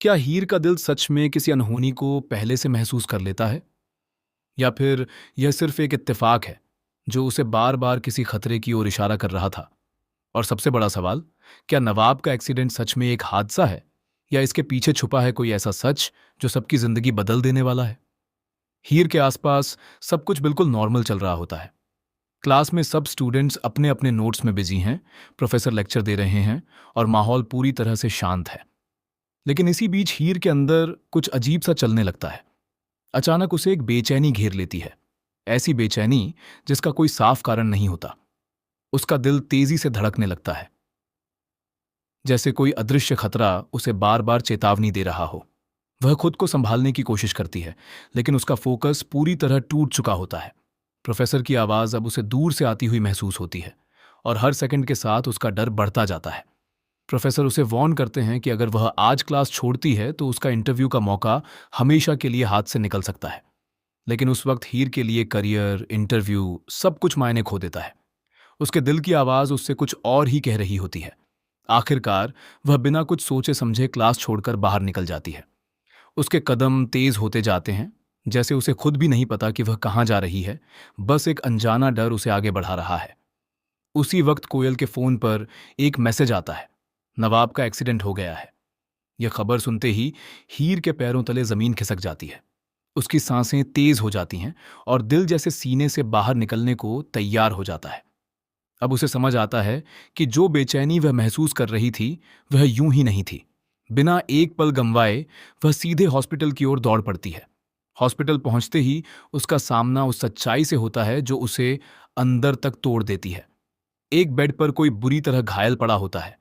क्या हीर का दिल सच में किसी अनहोनी को पहले से महसूस कर लेता है, या फिर यह सिर्फ एक इत्तेफाक है जो उसे बार बार किसी खतरे की ओर इशारा कर रहा था? और सबसे बड़ा सवाल, क्या नवाब का एक्सीडेंट सच में एक हादसा है, या इसके पीछे छुपा है कोई ऐसा सच जो सबकी जिंदगी बदल देने वाला है? हीर के आसपास सब कुछ बिल्कुल नॉर्मल चल रहा होता है। क्लास में सब स्टूडेंट्स अपने अपने नोट्स में बिजी हैं, प्रोफेसर लेक्चर दे रहे हैं और माहौल पूरी तरह से शांत है। लेकिन इसी बीच हीर के अंदर कुछ अजीब सा चलने लगता है। अचानक उसे एक बेचैनी घेर लेती है, ऐसी बेचैनी जिसका कोई साफ कारण नहीं होता। उसका दिल तेजी से धड़कने लगता है, जैसे कोई अदृश्य खतरा उसे बार बार चेतावनी दे रहा हो। वह खुद को संभालने की कोशिश करती है, लेकिन उसका फोकस पूरी तरह टूट चुका होता है। प्रोफेसर की आवाज अब उसे दूर से आती हुई महसूस होती है, और हर सेकंड के साथ उसका डर बढ़ता जाता है। प्रोफेसर उसे वार्न करते हैं कि अगर वह आज क्लास छोड़ती है तो उसका इंटरव्यू का मौका हमेशा के लिए हाथ से निकल सकता है। लेकिन उस वक्त हीर के लिए करियर, इंटरव्यू, सब कुछ मायने खो देता है। उसके दिल की आवाज उससे कुछ और ही कह रही होती है। आखिरकार वह बिना कुछ सोचे समझे क्लास छोड़कर बाहर निकल जाती है। उसके कदम तेज होते जाते हैं, जैसे उसे खुद भी नहीं पता कि वह कहाँ जा रही है। बस एक अनजाना डर उसे आगे बढ़ा रहा है। उसी वक्त कोयल के फोन पर एक मैसेज आता है, नवाब का एक्सीडेंट हो गया है। यह खबर सुनते ही हीर के पैरों तले जमीन खिसक जाती है। उसकी सांसें तेज हो जाती हैं और दिल जैसे सीने से बाहर निकलने को तैयार हो जाता है। अब उसे समझ आता है कि जो बेचैनी वह महसूस कर रही थी वह यूं ही नहीं थी। बिना एक पल गंवाए वह सीधे हॉस्पिटल की ओर दौड़ पड़ती है। हॉस्पिटल पहुंचते ही उसका सामना उस सच्चाई से होता है जो उसे अंदर तक तोड़ देती है। एक बेड पर कोई बुरी तरह घायल पड़ा होता है।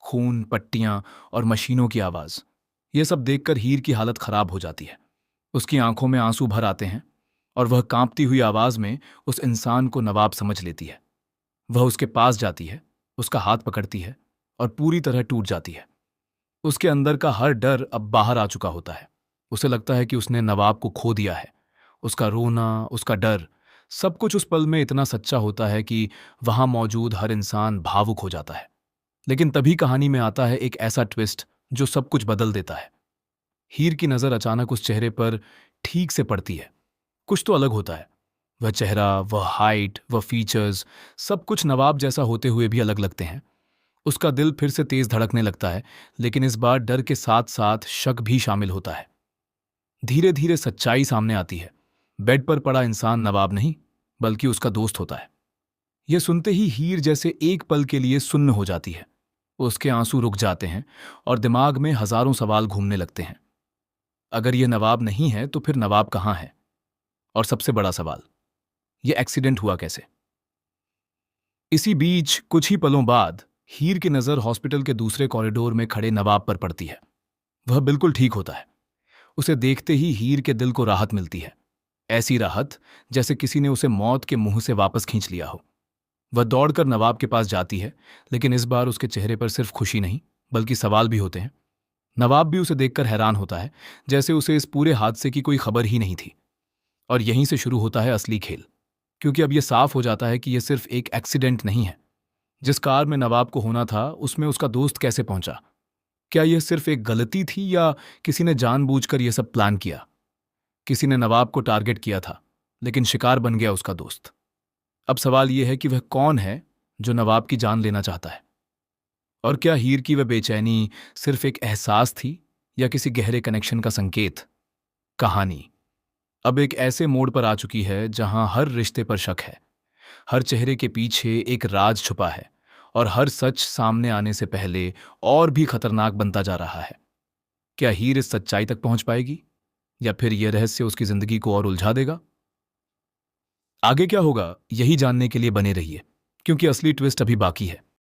खून, पट्टियां और मशीनों की आवाज, यह सब देखकर हीर की हालत खराब हो जाती है। उसकी आंखों में आंसू भर आते हैं और वह कांपती हुई आवाज में उस इंसान को नवाब समझ लेती है। वह उसके पास जाती है, उसका हाथ पकड़ती है और पूरी तरह टूट जाती है। उसके अंदर का हर डर अब बाहर आ चुका होता है। उसे लगता है कि उसने नवाब को खो दिया है। उसका रोना, उसका डर, सब कुछ उस पल में इतना सच्चा होता है कि वहां मौजूद हर इंसान भावुक हो जाता है। लेकिन तभी कहानी में आता है एक ऐसा ट्विस्ट जो सब कुछ बदल देता है। हीर की नजर अचानक उस चेहरे पर ठीक से पड़ती है। कुछ तो अलग होता है। वह चेहरा, वह हाइट, वह फीचर्स, सब कुछ नवाब जैसा होते हुए भी अलग लगते हैं। उसका दिल फिर से तेज धड़कने लगता है, लेकिन इस बार डर के साथ साथ शक भी शामिल होता है। धीरे धीरे सच्चाई सामने आती है। बेड पर पड़ा इंसान नवाब नहीं, बल्कि उसका दोस्त होता है। यह सुनते ही हीर जैसे एक पल के लिए सुन्न हो जाती है। उसके आंसू रुक जाते हैं और दिमाग में हजारों सवाल घूमने लगते हैं। अगर यह नवाब नहीं है तो फिर नवाब कहाँ है? और सबसे बड़ा सवाल, यह एक्सीडेंट हुआ कैसे? इसी बीच कुछ ही पलों बाद हीर की नजर हॉस्पिटल के दूसरे कॉरिडोर में खड़े नवाब पर पड़ती है। वह बिल्कुल ठीक होता है। उसे देखते ही हीर के दिल को राहत मिलती है। ऐसी राहत जैसे किसी ने उसे मौत के मुंह से वापस खींच लिया हो। वह दौड़कर नवाब के पास जाती है, लेकिन इस बार उसके चेहरे पर सिर्फ खुशी नहीं, बल्कि सवाल भी होते हैं। नवाब भी उसे देखकर हैरान होता है, जैसे उसे इस पूरे हादसे की कोई खबर ही नहीं थी। और यहीं से शुरू होता है असली खेल, क्योंकि अब यह साफ हो जाता है कि यह सिर्फ एक एक्सीडेंट नहीं है। जिस कार में नवाब को होना था उसमें उसका दोस्त कैसे पहुंचा? क्या यह सिर्फ एक गलती थी, या किसी ने जानबूझकर यह सब प्लान किया? किसी ने नवाब को टारगेट किया था, लेकिन शिकार बन गया उसका दोस्त। अब सवाल यह है कि वह कौन है जो नवाब की जान लेना चाहता है? और क्या हीर की वह बेचैनी सिर्फ एक एहसास थी, या किसी गहरे कनेक्शन का संकेत? कहानी अब एक ऐसे मोड़ पर आ चुकी है जहां हर रिश्ते पर शक है, हर चेहरे के पीछे एक राज छुपा है, और हर सच सामने आने से पहले और भी खतरनाक बनता जा रहा है। क्या हीर इस सच्चाई तक पहुंच पाएगी, या फिर यह रहस्य उसकी जिंदगी को और उलझा देगा? आगे क्या होगा, यही जानने के लिए बने रहिए, क्योंकि असली ट्विस्ट अभी बाकी है।